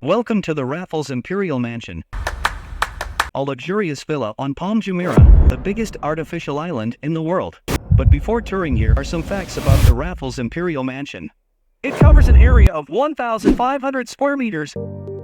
Welcome to the Raffles Imperial Mansion, a luxurious villa on Palm Jumeirah, the biggest artificial island in the world. But before touring, here are some facts about the Raffles Imperial Mansion. It covers an area of 1,500 square meters.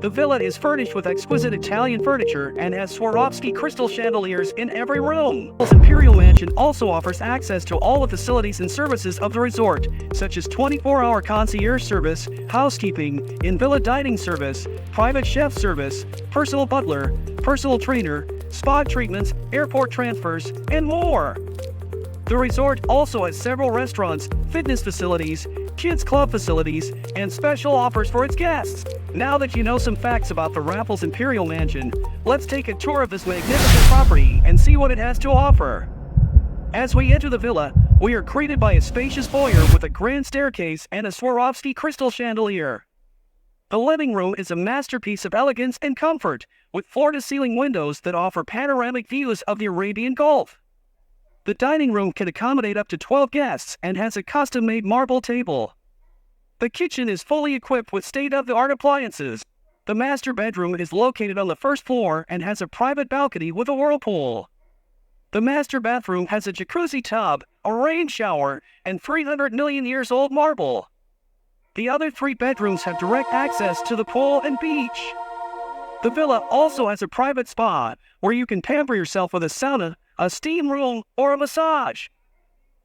The villa is furnished with exquisite Italian furniture and has Swarovski crystal chandeliers in every room. The Imperial Mansion also offers access to all the facilities and services of the resort, such as 24-hour concierge service, housekeeping, in-villa dining service, private chef service, personal butler, personal trainer, spa treatments, airport transfers, and more. The resort also has several restaurants, fitness facilities, kids club facilities, and special offers for its guests. Now that you know some facts about the Raffles Imperial Mansion, let's take a tour of this magnificent property and see what it has to offer. As we enter the villa, we are greeted by a spacious foyer with a grand staircase and a Swarovski crystal chandelier. The living room is a masterpiece of elegance and comfort, with floor-to-ceiling windows that offer panoramic views of the Arabian Gulf. The dining room can accommodate up to 12 guests and has a custom-made marble table. The kitchen is fully equipped with state-of-the-art appliances. The master bedroom is located on the first floor and has a private balcony with a whirlpool. The master bathroom has a jacuzzi tub, a rain shower, and 300 million years old marble. The other 3 bedrooms have direct access to the pool and beach. The villa also has a private spa where you can pamper yourself with a sauna, a steam room, or a massage.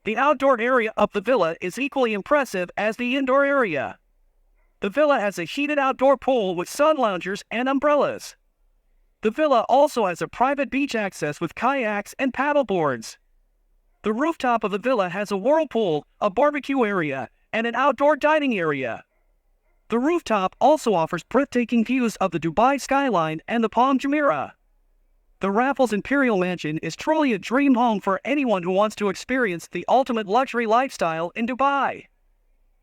The outdoor area of the villa is equally impressive as the indoor area. The villa has a heated outdoor pool with sun loungers and umbrellas. The villa also has a private beach access with kayaks and paddleboards. The rooftop of the villa has a whirlpool, a barbecue area, and an outdoor dining area. The rooftop also offers breathtaking views of the Dubai skyline and the Palm Jumeirah. The Raffles Imperial Mansion is truly a dream home for anyone who wants to experience the ultimate luxury lifestyle in Dubai.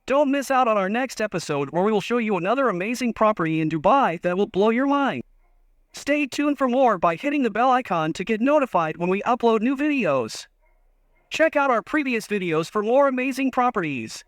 Don't miss out on our next episode where we will show you another amazing property in Dubai that will blow your mind. Stay tuned for more by hitting the bell icon to get notified when we upload new videos. Check out our previous videos for more amazing properties.